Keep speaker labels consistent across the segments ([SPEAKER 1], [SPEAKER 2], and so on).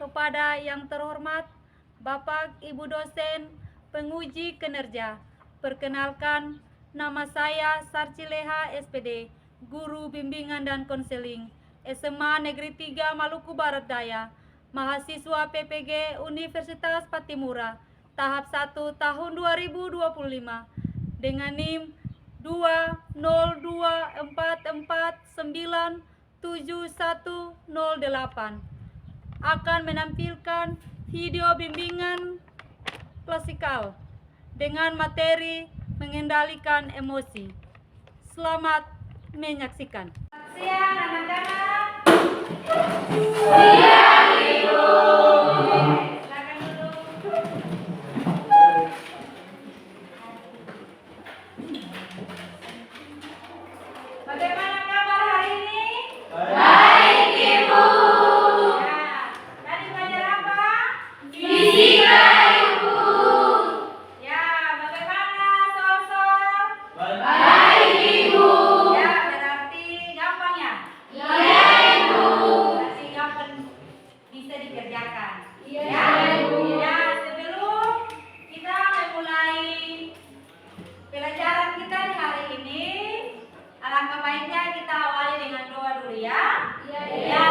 [SPEAKER 1] kepada yang terhormat Bapak Ibu dosen penguji kinerja. Perkenalkan, nama saya Sarcileha SPD, Guru Bimbingan dan Konseling SMA Negeri 3 Maluku Barat Daya, mahasiswa PPG Universitas Patimura, tahap 1 tahun 2025, dengan NIM 202449108, akan menampilkan video bimbingan klasikal dengan materi mengendalikan emosi. Selamat menyaksikan. Siang anak-anak. Siang Ibu. Silakan duduk. Bagaimana kabar hari ini? Baik Ibu. Ya, tadi belajar apa? Fisika Ibu. Ya, bagaimana soal-soal? Baik Ibu. Ya, berarti gampang ya? Iya Ibu. Berarti gampang bisa dikerjakan. Iya Ibu. Ya, sebelum kita memulai pelajaran kita di hari ini, alangkah baiknya kita awali dengan doa dulu ya. Iya.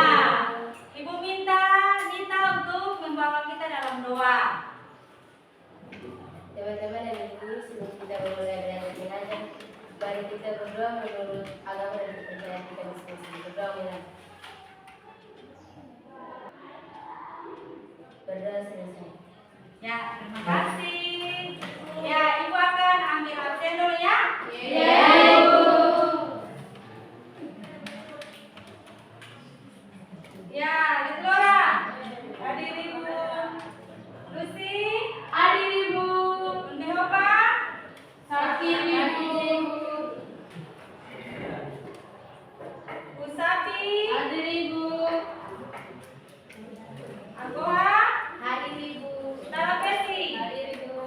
[SPEAKER 1] Ibu minta untuk membawa kita dalam doa.
[SPEAKER 2] Teman-teman dan ibu, sebelum kita memulai belajar mengajar, mari kita berdoa menurut agama dan kepercayaan kita masing-masing. Berdoa mengajar. Berdoa selesai.
[SPEAKER 1] Ya, terima kasih. Ya, Ibu akan ambil absen dulu ya.
[SPEAKER 2] Iya Ibu.
[SPEAKER 1] Ya, Litlora. Hadir Ibu. Lucy.
[SPEAKER 2] Hadir Ibu.
[SPEAKER 1] Undehopa.
[SPEAKER 2] Hadir Ibu.
[SPEAKER 1] Usapi.
[SPEAKER 2] Hadir Ibu.
[SPEAKER 1] Agoha.
[SPEAKER 2] Hadir Ibu.
[SPEAKER 1] Talapesi.
[SPEAKER 2] Hadir Ibu.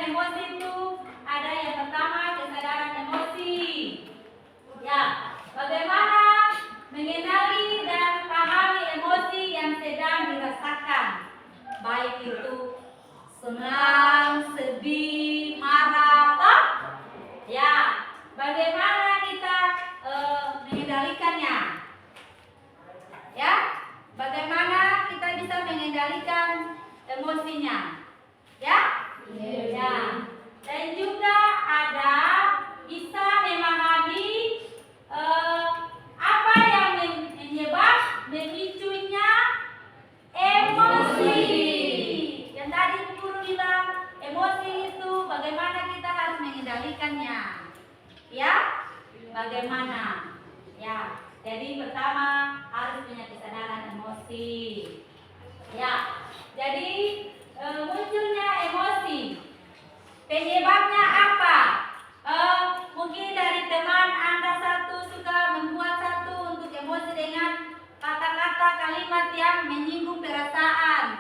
[SPEAKER 1] emosi itu ada yang pertama kesadaran emosi. Ya, bagaimana mengenali dan pahami emosi yang sedang dirasakan, baik itu senang, sedih, marah, toh? Ya, bagaimana kita mengendalikannya? Ya, bagaimana kita bisa mengendalikan emosinya? Ya? Ya. Dan juga ada bisa memahami apa yang memicunya emosi. Yang tadi guru bilang, emosi itu bagaimana kita harus mengendalikannya. Ya? Bagaimana? Ya. Jadi pertama harus punya kesadaran emosi. Ya. Jadi munculnya emosi. Penyebabnya apa? Mungkin dari teman Anda satu suka membuat satu untuk emosi dengan kata-kata kalimat yang menyinggung perasaan.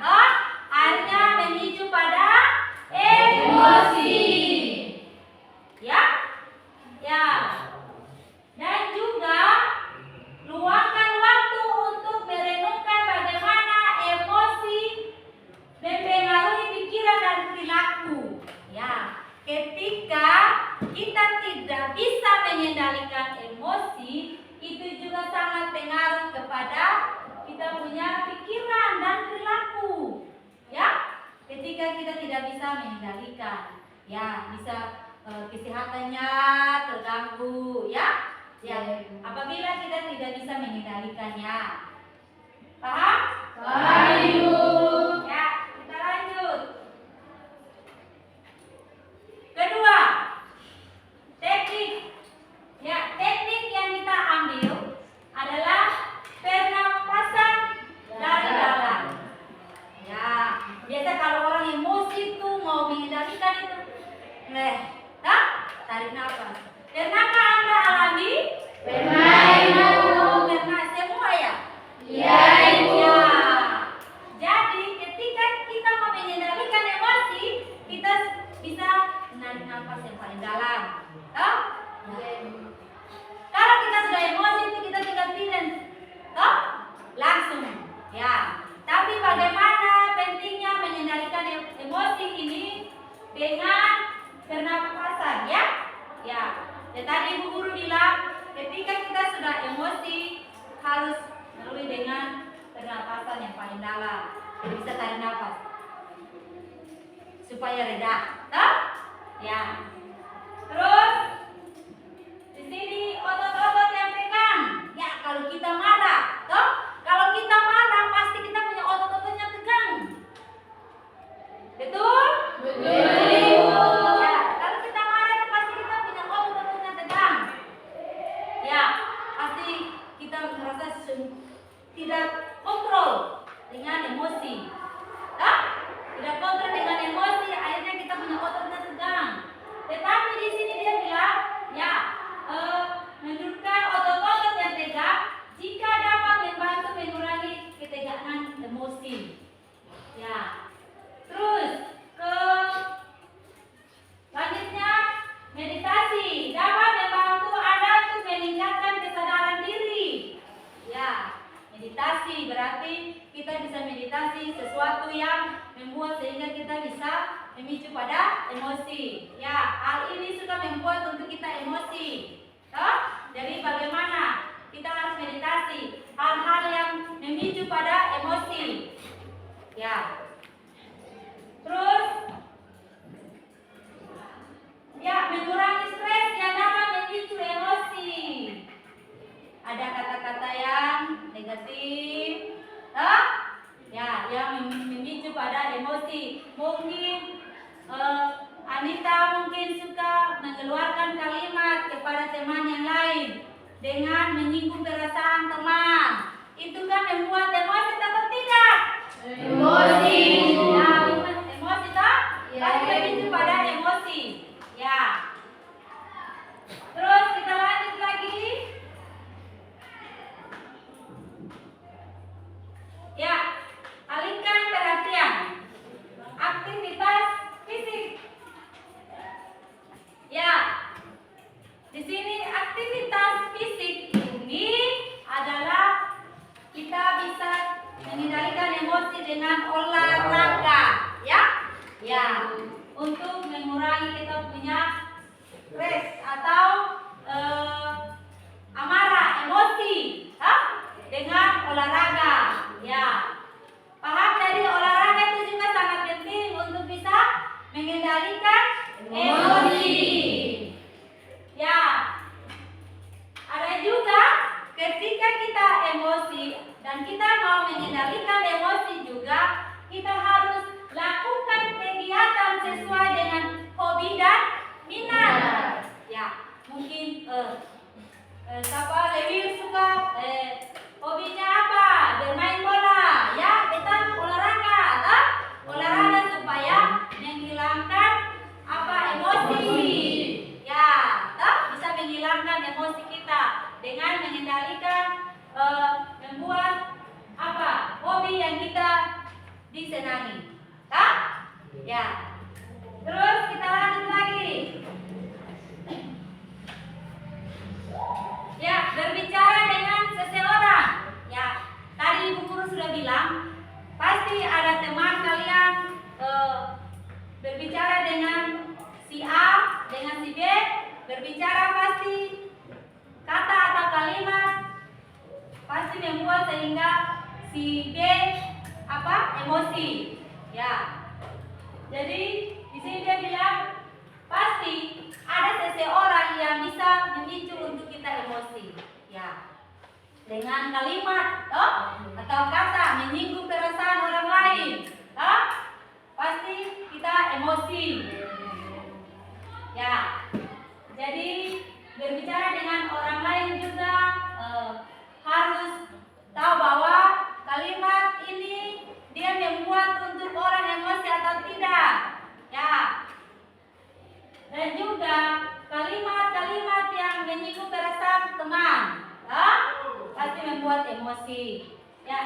[SPEAKER 1] Akhirnya memicu pada emosi. Ya? Ya. Dan juga luangkan waktu untuk merenungkan bagaimana emosi mempengaruhi pikiran dan perilaku. Ya, ketika kita tidak bisa mengendalikan emosi, itu juga sangat pengaruh kepada kita punya pikiran dan perilaku. Ya, ketika kita tidak bisa mengendalikan, ya bisa kesehatannya terganggu. Ya, ya. Apabila kita tidak bisa mengendalikannya, paham? Paham, Ibu. Ya, kita lanjut. Kedua, teknik. Ya, teknik yang kita ambil adalah pernapasan dari dalam. Ya, biasa kalau orang emosi itu mau mengendalikan itu, tarik nafas. Pernahkah Anda alami? Pernah, Ibu. Pernah semua ya? Iya, Ibu. Ya. Jadi ketika kita mau mengendalikan emosi, kita bisa menarik nafas yang paling dalam. Toh? Ya. Kalau kita sudah emosi itu kita tinggal pilih, toh? Langsung. Ya. Tapi bagaimana pentingnya mengendalikan emosi ini dengan pernapasan, ya? Ya. Dan tadi Ibu Guru bilang, ketika kita sudah emosi harus melalui dengan pernapasan yang paling dalam. Bisa tarik nafas supaya reda, toh? Ya. Terus di sini otot-otot yang tegang. Ya, kalau kita marah, toh? Kalau kita marah pasti kita punya otot-ototnya tegang. Betul? Betul. Ya, kalau kita marah pasti kita punya otot-ototnya tegang. Ya, pasti kita merasa tidak kontrol dengan emosi. Tidak kontrol dengan emosi, akhirnya kita punya ototnya tegang. Tetapi di sini dia bilang, ya, menurunkan otot-otot yang tegang jika dapat membantu mengurangi ketegangan emosi. Ya. Terus ke selanjutnya meditasi dapat membantu Anda untuk meningkatkan kesadaran diri. Ya, meditasi berarti kita bisa meditasi sesuatu yang membuat sehingga kita bisa memicu pada emosi. Ya, hal ini sudah membuat untuk kita emosi. Toh? Jadi bagaimana kita harus meditasi hal-hal yang memicu pada emosi. Ya. Terus ya, mengurangi stres yang dapat memicu emosi. Ada kata-kata yang negatif, ya, yang memicu pada emosi. Mungkin Anita mungkin suka mengeluarkan kalimat kepada teman yang lain dengan menyinggung perasaan teman. Itu kan membuat emosi atau tidak? Emosi. Ya, emosi tak? Pasti memicu pada emosi. Ya. Terus kita lanjut lagi. Ya, alihkan perhatian. Aktivitas fisik. mengurangi kita punya stres atau amarah, emosi, dengan olahraga. Ya, paham? Dari olahraga itu juga sangat penting untuk bisa mengendalikan emosi. Ya, ada juga ketika kita emosi dan kita mau mengendalikan emosi juga, kita harus lakukan kegiatan sesuai dengan hobi dan minat. Ya, mungkin siapa lebih suka hobinya apa? Bermain bola, ya, kita olahraga, olahraga supaya menghilangkan apa? Emosi. Ya, bisa menghilangkan emosi kita dengan mengendalikan membuat apa? Hobi yang kita disenangi. Ya. Terus kita lanjut lagi. Ya, berbicara dengan seseorang. Ya, tadi Ibu Guru sudah bilang, pasti ada teman kalian berbicara dengan si A, dengan si B, berbicara pasti kata atau kalimat pasti membuat sehingga si B emosi. Ya. Jadi di sini dia bilang pasti ada seseorang yang bisa memicu untuk kita emosi. Ya. Dengan kalimat atau kata menyinggung perasaan orang lain, pasti kita emosi. Ya. Jadi berbicara dengan orang lain juga harus tahu bahwa kalimat ini dia membuat untuk orang emosi atau tidak. Ya. Dan juga kalimat-kalimat yang menyinggung perasaan teman, pasti membuat emosi. Ya.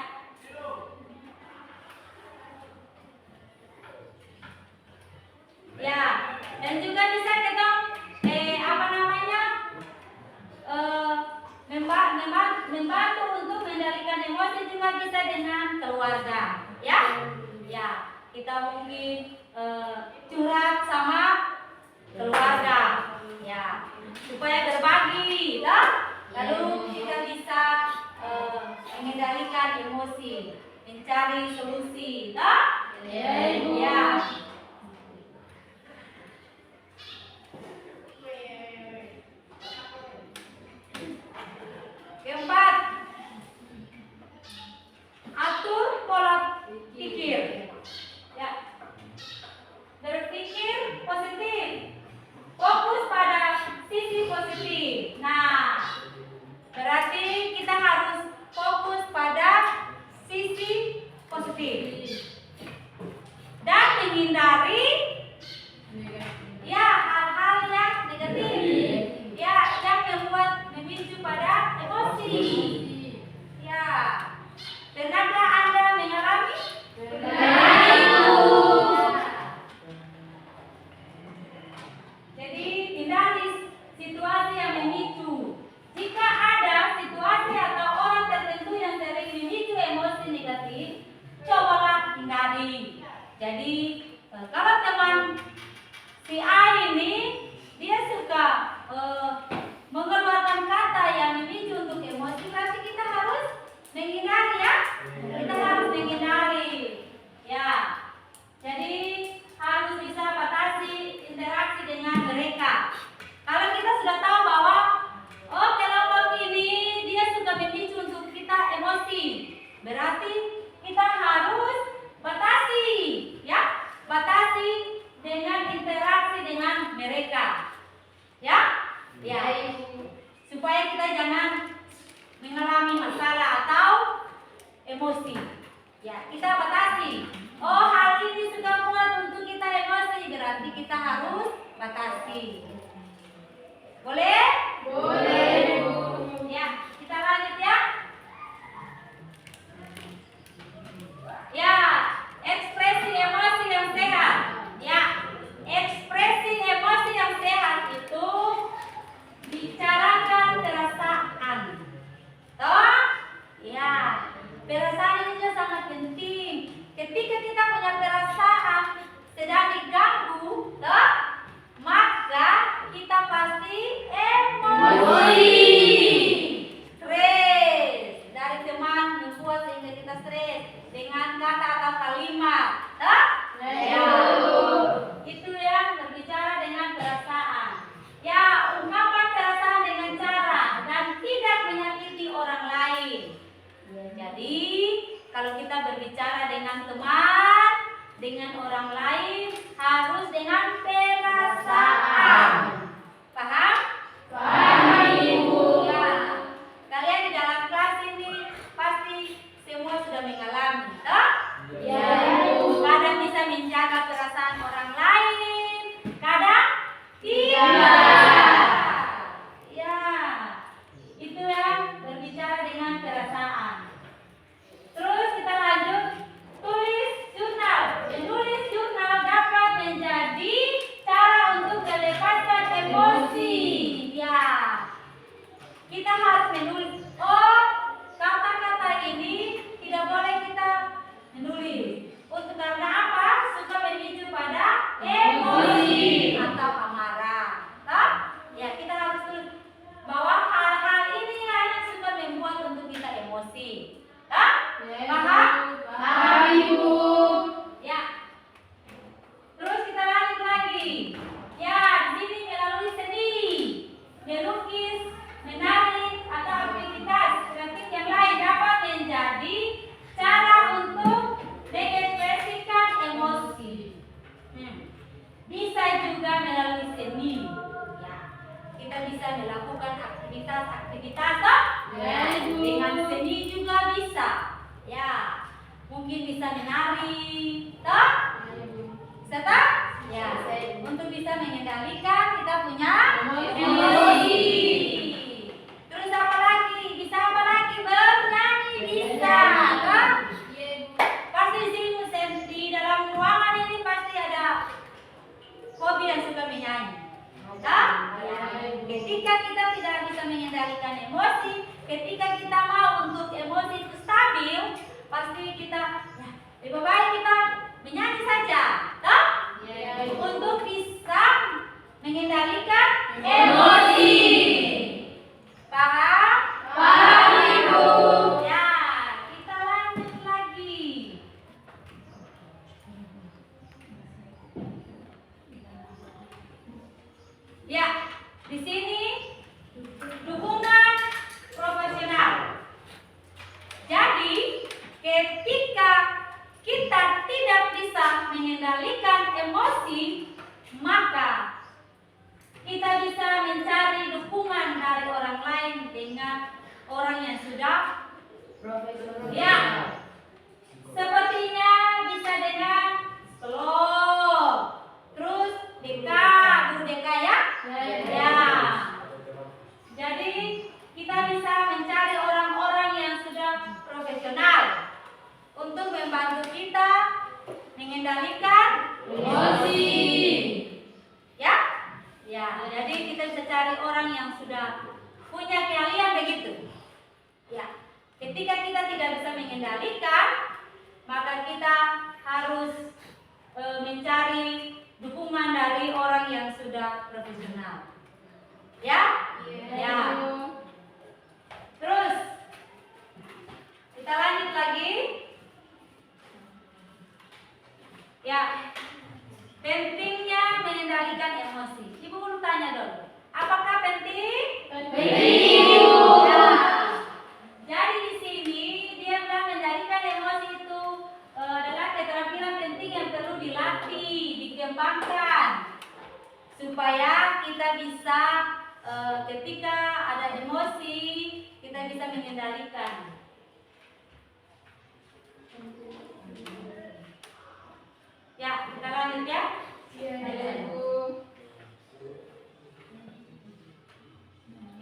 [SPEAKER 1] Ya. Dan juga bisa kita membantu untuk mengendalikan emosi juga bisa dengan keluarga. Ya. Ya. Kita mungkin curhat sama keluarga, ya, supaya berbagi, lalu kita bisa mengendalikan emosi, mencari solusi, ya. Keempat, atur pola pikir. Ya. Berpikir positif. Fokus pada sisi positif. Nah, berarti kita harus fokus pada sisi positif. Dan menghindari ya hal-hal yang negatif. Ya, yang memicu pada emosi. Ya. Pernahkah Anda mengalami? Jadi hindari situasi yang memicu. Jika ada situasi atau orang tertentu yang sering memicu emosi negatif, cobalah hindari. Jadi kalau teman si A ini dia suka mengeluarkan kata yang memicu untuk emosi, berarti kita harus menghindari, ya. Kita harus menghindari. Ya. Jadi harus bisa batasi interaksi dengan mereka. Kalau kita sudah tahu bahwa kelompok ini dia suka memicu untuk kita emosi, berarti kita harus batasi, ya, batasi dengan interaksi dengan mereka, ya, ya, supaya kita jangan mengalami masalah atau emosi. Ya, kita batasi. Hal ini sudah buat untuk kita emosi, berarti kita harus batasi. Boleh? Boleh. Ya, kita lanjut, ya. Ya, ekspresi emosi yang sehat. Ya, ekspresi emosi yang sehat itu bicarakan perasaan. Toh? Ya, perasaan ini juga sangat penting. Ketika kita punya perasaan sedang diganggu, toh, dengan orang lain harus dengan perasaan. Paham?
[SPEAKER 2] Paham, Ibu.
[SPEAKER 1] Ya. Kalian di dalam kelas ini pasti semua sudah mengalami, toh?
[SPEAKER 2] Ya, Ibu.
[SPEAKER 1] Kadang bisa menjaga perasaan orang lain, kadang tidak. Ya, itu yang berbicara dengan perasaan. Terus kita lanjut, tulis jurnal. Menulis jurnal dapat menjadi cara untuk melepaskan emosi. Ya, kita harus menulis. Oh, kata-kata ini tidak boleh kita menulis. Untuk karena apa? Suka memicu pada emosi atau amarah. Toh? Ya, kita harus tulis bahwa hal-hal ini yang suka membuat untuk kita emosi. Toh? Paham?
[SPEAKER 2] Paham, Ibu.
[SPEAKER 1] Ya. Terus kita lanjut lagi. Ya, di sini melalui seni, melukis, menari atau aktivitas kreatif yang lain dapat menjadi cara untuk mengekspresikan emosi. Bisa juga melalui seni. Ya, kita bisa melakukan aktivitas toh?
[SPEAKER 2] Ya, Ibu.
[SPEAKER 1] Dengan seni juga bisa. Ya, mungkin bisa menari, toh? Bisa toh? Ya, untuk bisa mengendalikan kita punya emosi. Terus apa lagi? Bisa apa lagi? Bernyanyi bisa, toh? Pasti di dalam ruangan ini pasti ada hobi yang suka menyanyi. Toh? Ya. Ketika kita tidak bisa mengendalikan emosi, ketika kita mau untuk emosi itu stabil, pasti kita ya, lebih baik kita menyanyi saja, toh? Untuk bisa mengendalikan emosi. Paham?
[SPEAKER 2] Paham, Ibu.
[SPEAKER 1] Ya, kita lanjut lagi. Ya, di sini dukungan profesional. Jadi, ketika kita tidak bisa mengendalikan emosi, maka kita bisa mencari dukungan dari orang lain dengan orang yang sudah ya. Sepertinya bisa dengan psikolog, terus DK, guru DK ya. Ya. Jadi kita bisa mencari orang-orang yang sudah profesional untuk membantu kita mengendalikan emosi. Ya? Ya, jadi kita bisa cari orang yang sudah punya keahlian begitu. Ya. Ketika kita tidak bisa mengendalikan, maka kita harus mencari dukungan dari orang yang sudah profesional. Ya? Ya. Terus kita lanjut lagi. Ya. Pentingnya mengendalikan emosi. Ibu mau tanya dong. Apakah penting?
[SPEAKER 2] Penting.
[SPEAKER 1] Ya. Jadi di sini dia bilang mengendalikan emosi itu adalah keterampilan penting yang perlu dilatih, dikembangkan supaya kita bisa ketika ada emosi kita bisa mengendalikan. Ya, kita lanjut ya.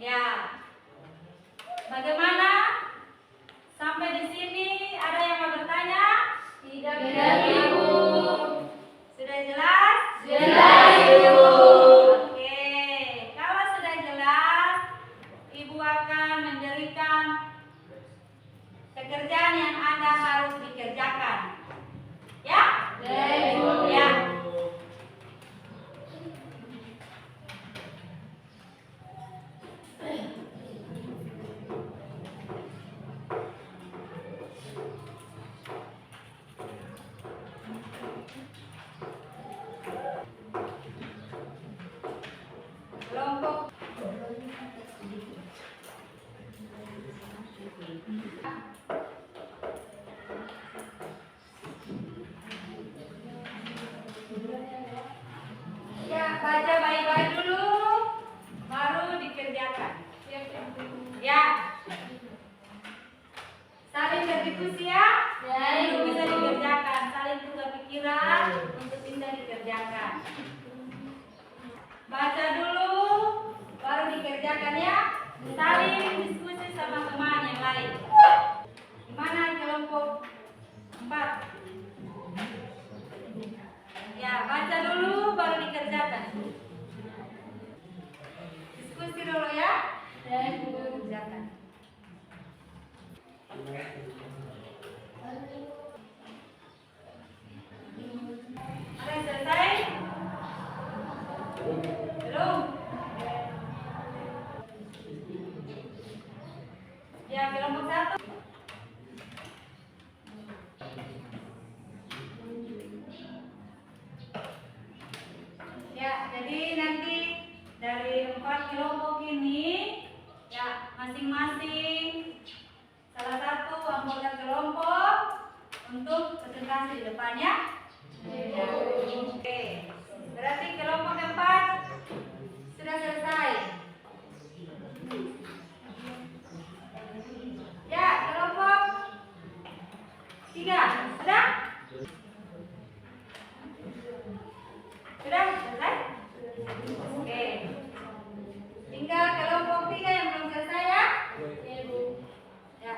[SPEAKER 1] Ya. Bagaimana? Sampai di sini ada yang mau bertanya?
[SPEAKER 2] Tidak, Ibu.
[SPEAKER 1] Sudah jelas?
[SPEAKER 2] Jelas, Ibu.
[SPEAKER 1] Oke, kalau sudah jelas, Ibu akan memberikan pekerjaan yang Anda harus dikerjakan. Ya?
[SPEAKER 2] Ya, Ibu.
[SPEAKER 1] Ya. Baca dulu, baru dikerjakan ya. Saling diskusi sama teman yang lain. Gimana kelompok 4? Ya, baca dulu, baru dikerjakan. Diskusi dulu ya. Dan kerjakan. Ada yang selesai? Belum? Ya, kelompok 1. Ya, jadi nanti dari 4 kelompok ini, ya masing-masing salah satu anggota kelompok untuk presentasi di depannya. Ya. Oke, berarti kelompok 4 sudah selesai. Ya, kelompok 3 sudah? Sudah selesai? Oke. Tinggal kelompok 3 yang belum selesai ya? Ya.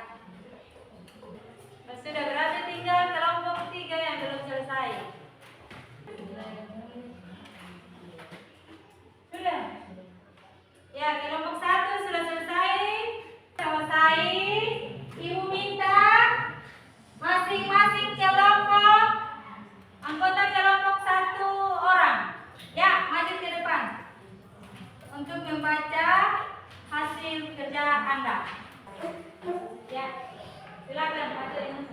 [SPEAKER 1] Sudah, berarti tinggal kelompok 3 yang belum selesai. Sudah? Ya, kelompok 1 sudah selesai. Selesai. Ibu minta masing-masing kelompok, anggota kelompok 1 orang. Ya, maju ke depan untuk membaca hasil kerja Anda. Ya, silakan baca ini.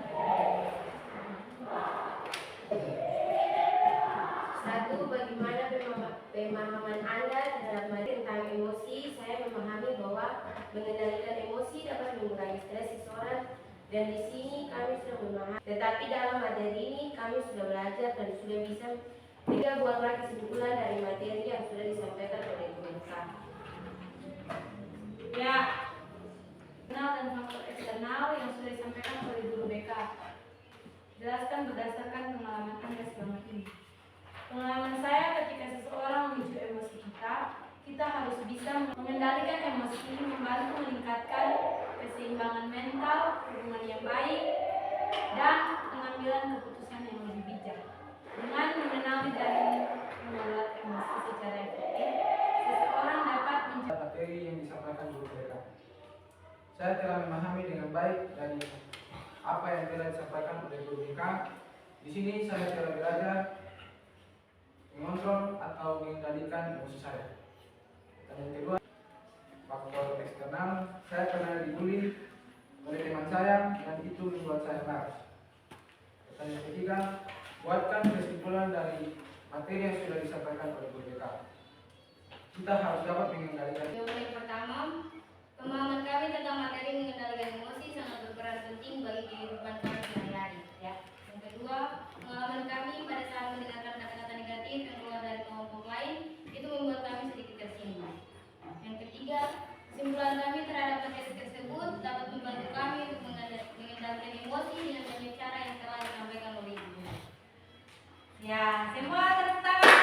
[SPEAKER 2] 1. Bagaimana pemahaman Anda terhadap materi tentang emosi? Saya memahami bahwa mengendalikan emosi dapat mengurangi stres seseorang, dan di sini kami sudah memahami. Tetapi dalam materi ini kami sudah belajar dan sudah bisa buatlah kesimpulan dari materi yang sudah disampaikan oleh Guru BK.
[SPEAKER 1] Ya, internal dan faktor eksternal yang sudah disampaikan oleh Guru BK. Jelaskan berdasarkan pengalaman Anda selama ini. Pengalaman saya ketika seseorang memicu emosi kita harus bisa mengendalikan emosi, membantu meningkatkan keseimbangan mental, hubungan yang baik, dan pengambilan keputusan yang lebih bijak. Dengan mengenali dan mengelola emosi secara efektif, seseorang dapat mencapai
[SPEAKER 3] materi yang disampaikan Guru BK. Saya telah memahami dengan baik dari apa yang telah disampaikan oleh Guru BK. Di sini saya telah belajar mengontrol atau mengendalikan emosi saya. Dan yang kedua, faktor eksternal, saya pernah dibully oleh teman saya dan itu membuat saya marah. Dan yang ketiga, buatkan kesimpulan dari materi yang sudah disampaikan oleh Guru BK. Kita harus dapat mengendalikan.
[SPEAKER 2] Yang pertama, pemahaman kami tentang materi mengendalikan emosi sangat berperan penting bagi kehidupan kami sehari-hari. Ya. Yang kedua, pengalaman kami pada saat mendengarkan kata-kata negatif yang keluar dari kelompok lain itu membuat kami sedikit tersinggung. Yang ketiga, kesimpulan kami terhadap materi tersebut dapat membantu kami untuk mengendalikan emosi dengan banyak cara yang telah disampaikan oleh Ibu.
[SPEAKER 1] Ya, semua tepuk tangan.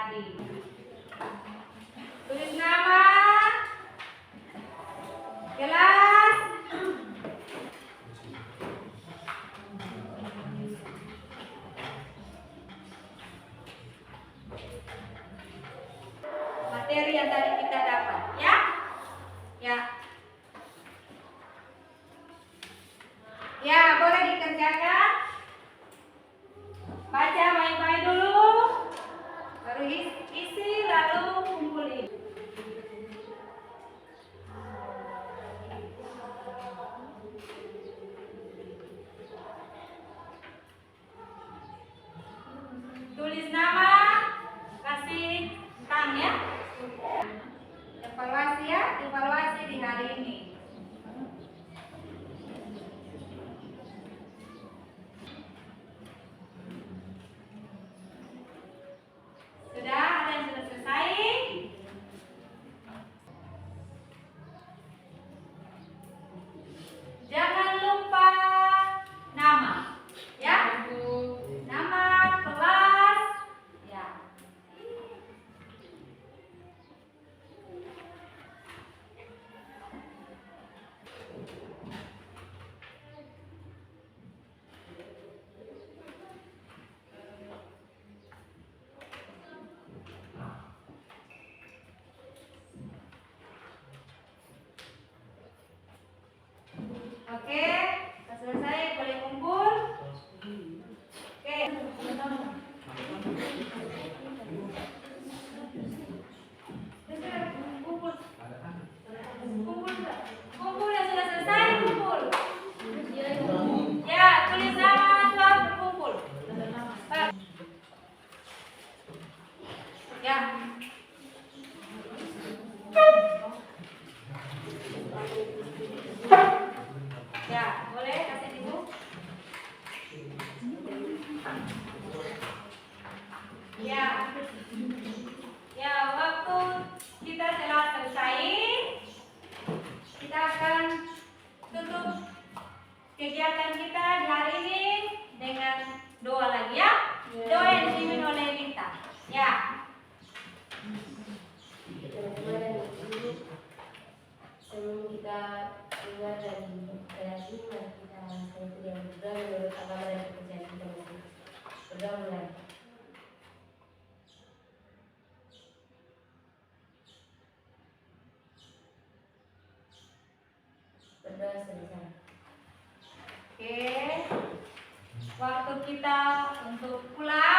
[SPEAKER 1] tadi. Tulis nama, kelas, materi yang tadi kita dapat, ya? Ya. Ya, boleh dikerjakan. Baca baik-baik dulu. Baru isi lalu kumpulin. Tulis nama, kasih tang ya. Evaluasi ya, evaluasi di hari ini. Sudah, ada yang sudah selesai? Jangan lupa nama, ya. Nama, kelas, ya. Oke, sudah selesai, boleh kumpul. Oke. Kumpul. Kumpul. Kumpul yang sudah selesai, kumpul. Ya, tulis nama, sudah berkumpul. Ya. Ya, boleh kasih ibu. Ya. Ya, waktu kita telah selesai, kita akan tutup kegiatan kita di hari ini dengan doa lagi ya. Doa yang dipimpin oleh Rita. Ya.
[SPEAKER 2] Sebelum kita keluar dari kelas ini, mari kita langsung yang berdoa menurut agama dan kepercayaan kita masing-masing. Berdoa mulai. Berdoa selesai.
[SPEAKER 1] Oke. Waktu kita untuk pulang